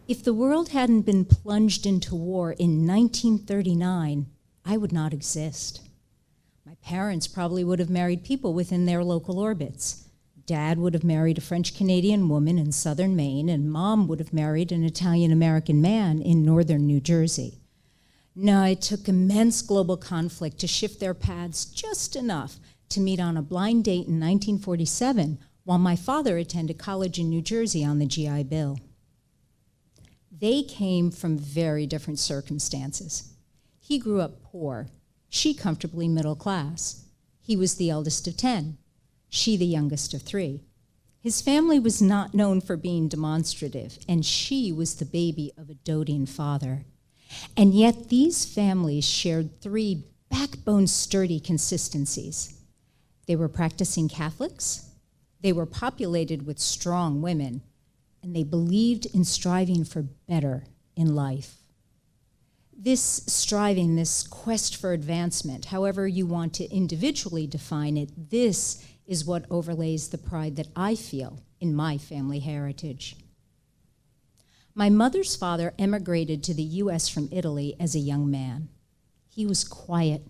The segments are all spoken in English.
If the world hadn't been plunged into war in 1939, I would not exist. My parents probably would have married people within their local orbits. Dad would have married a French-Canadian woman in southern Maine, and Mom would have married an Italian-American man in northern New Jersey. No, it took immense global conflict to shift their paths just enough to meet on a blind date in 1947 while my father attended college in New Jersey on the GI Bill. They came from very different circumstances. He grew up poor, she comfortably middle class. He was the eldest of 10, she the youngest of 3. His family was not known for being demonstrative, and she was the baby of a doting father. And yet these families shared 3 backbone-sturdy consistencies. They were practicing Catholics, they were populated with strong women, and they believed in striving for better in life. This striving, this quest for advancement, however you want to individually define it, this is what overlays the pride that I feel in my family heritage. My mother's father emigrated to the US from Italy as a young man. He was quiet,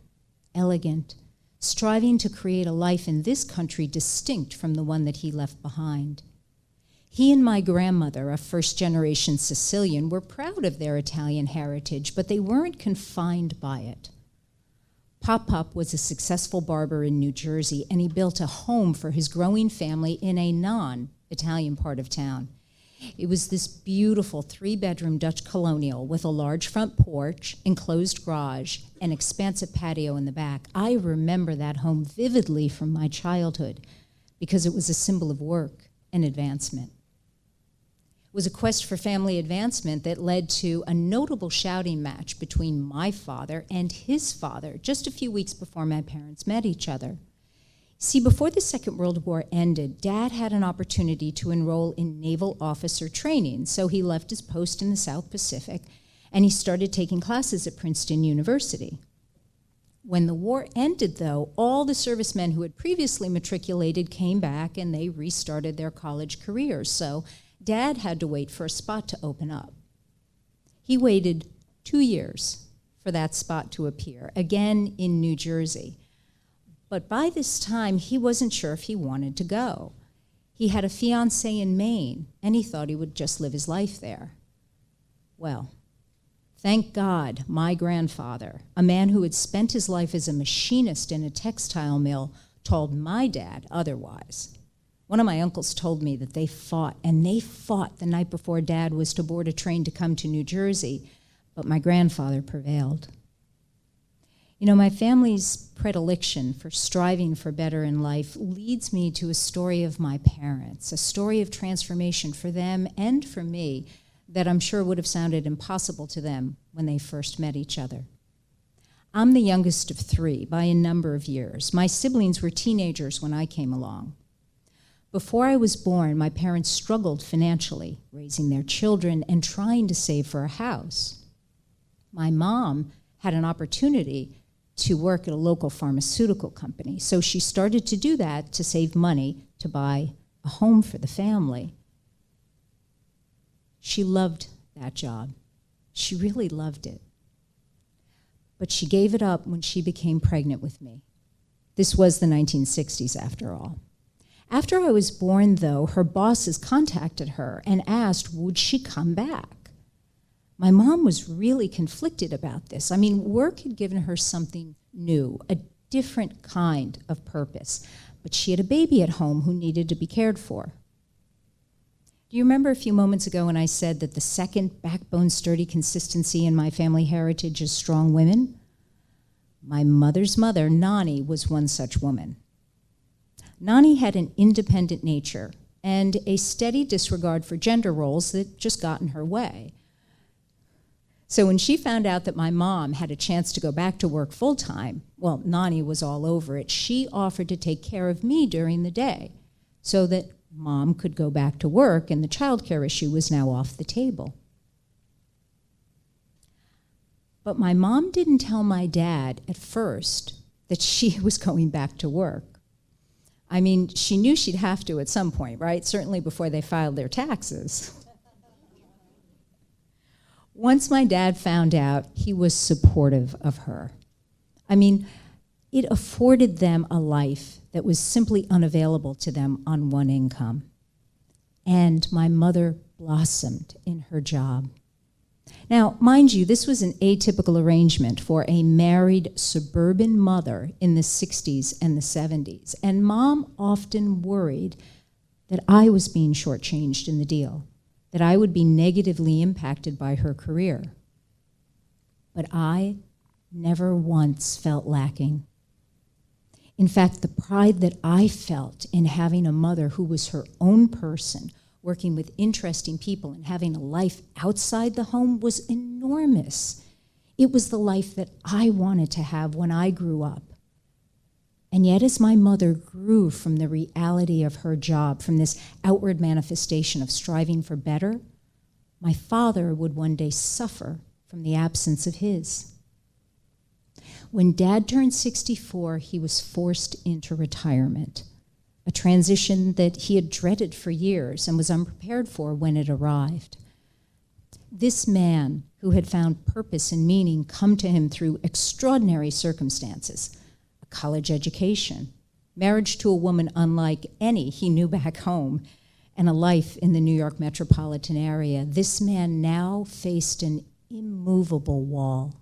elegant, striving to create a life in this country distinct from the one that he left behind. He and my grandmother, a first-generation Sicilian, were proud of their Italian heritage, but they weren't confined by it. Pop was a successful barber in New Jersey, and he built a home for his growing family in a non-Italian part of town. It was this beautiful 3-bedroom Dutch colonial with a large front porch, enclosed garage, and expansive patio in the back. I remember that home vividly from my childhood because it was a symbol of work and advancement. It was a quest for family advancement that led to a notable shouting match between my father and his father just a few weeks before my parents met each other. See, before the Second World War ended, Dad had an opportunity to enroll in naval officer training, so he left his post in the South Pacific and he started taking classes at Princeton University. When the war ended, though, all the servicemen who had previously matriculated came back and they restarted their college careers, so Dad had to wait for a spot to open up. He waited 2 years for that spot to appear, again in New Jersey. But by this time, he wasn't sure if he wanted to go. He had a fiancée in Maine, and he thought he would just live his life there. Well, thank God my grandfather, a man who had spent his life as a machinist in a textile mill, told my dad otherwise. One of my uncles told me that they fought the night before Dad was to board a train to come to New Jersey, but my grandfather prevailed. You know, my family's predilection for striving for better in life leads me to a story of my parents, a story of transformation for them and for me that I'm sure would have sounded impossible to them when they first met each other. I'm the youngest of 3 by a number of years. My siblings were teenagers when I came along. Before I was born, my parents struggled financially, raising their children and trying to save for a house. My mom had an opportunity to work at a local pharmaceutical company, so she started to do that to save money to buy a home for the family. She loved that job. She really loved it. But she gave it up when she became pregnant with me. This was the 1960s, after all. After I was born, though, her bosses contacted her and asked, would she come back? My mom was really conflicted about this. I mean, work had given her something new, a different kind of purpose, but she had a baby at home who needed to be cared for. Do you remember a few moments ago when I said that the second backbone-sturdy consistency in my family heritage is strong women? My mother's mother, Nani, was one such woman. Nani had an independent nature and a steady disregard for gender roles that just got in her way. So when she found out that my mom had a chance to go back to work full-time, well, Nani was all over it. She offered to take care of me during the day so that Mom could go back to work and the childcare issue was now off the table. But my mom didn't tell my dad at first that she was going back to work. I mean, she knew she'd have to at some point, right? Certainly before they filed their taxes. Once my dad found out, he was supportive of her. I mean, it afforded them a life that was simply unavailable to them on one income. And my mother blossomed in her job. Now, mind you, this was an atypical arrangement for a married suburban mother in the 60s and the 70s. And Mom often worried that I was being shortchanged in the deal, that I would be negatively impacted by her career. But I never once felt lacking. In fact, the pride that I felt in having a mother who was her own person, working with interesting people and having a life outside the home was enormous. It was the life that I wanted to have when I grew up. And yet as my mother grew from the reality of her job, from this outward manifestation of striving for better, my father would one day suffer from the absence of his. When Dad turned 64, he was forced into retirement, a transition that he had dreaded for years and was unprepared for when it arrived. This man, who had found purpose and meaning come to him through extraordinary circumstances, a college education, marriage to a woman unlike any he knew back home, and a life in the New York metropolitan area, this man now faced an immovable wall.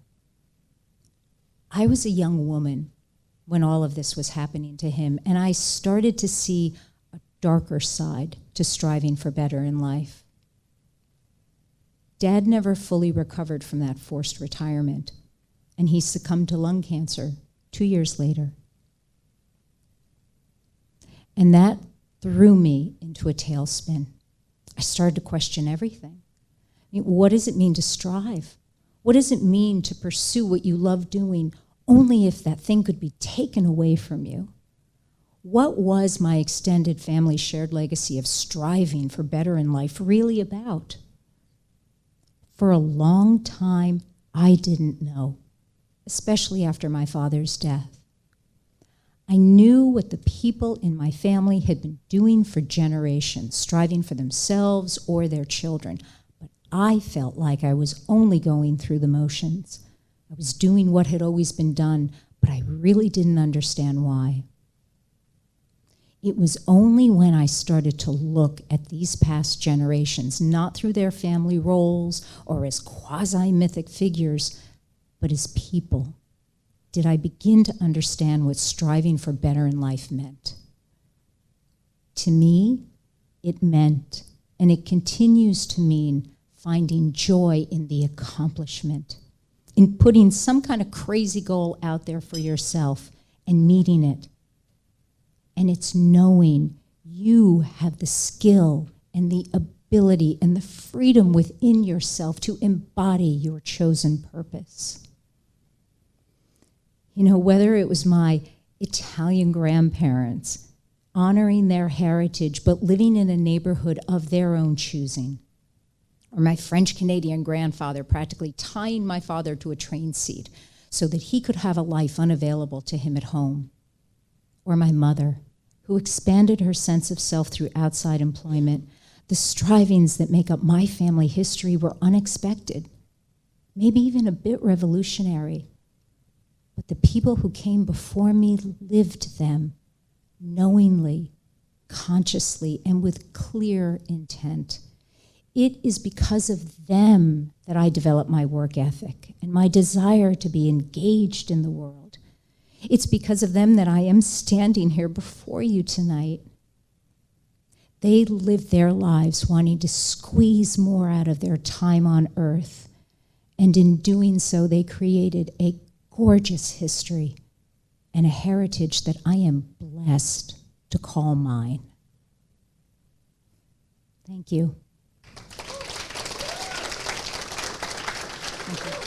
I was a young woman when all of this was happening to him, and I started to see a darker side to striving for better in life. Dad never fully recovered from that forced retirement, and he succumbed to lung cancer 2 years later. And that threw me into a tailspin. I started to question everything. I mean, what does it mean to strive? What does it mean to pursue what you love doing only if that thing could be taken away from you? What was my extended family shared legacy of striving for better in life really about? For a long time, I didn't know, especially after my father's death. I knew what the people in my family had been doing for generations, striving for themselves or their children, but I felt like I was only going through the motions. I was doing what had always been done, but I really didn't understand why. It was only when I started to look at these past generations, not through their family roles or as quasi-mythic figures, but as people, did I begin to understand what striving for better in life meant. To me, it meant, and it continues to mean, finding joy in the accomplishment, in putting some kind of crazy goal out there for yourself and meeting it. And it's knowing you have the skill and the ability and the freedom within yourself to embody your chosen purpose. You know, whether it was my Italian grandparents honoring their heritage but living in a neighborhood of their own choosing, or my French-Canadian grandfather practically tying my father to a train seat so that he could have a life unavailable to him at home. Or my mother, who expanded her sense of self through outside employment. The strivings that make up my family history were unexpected, maybe even a bit revolutionary. But the people who came before me lived them knowingly, consciously, and with clear intent. It is because of them that I developed my work ethic and my desire to be engaged in the world. It's because of them that I am standing here before you tonight. They lived their lives wanting to squeeze more out of their time on earth, and in doing so, they created a gorgeous history and a heritage that I am blessed to call mine. Thank you. Thank you.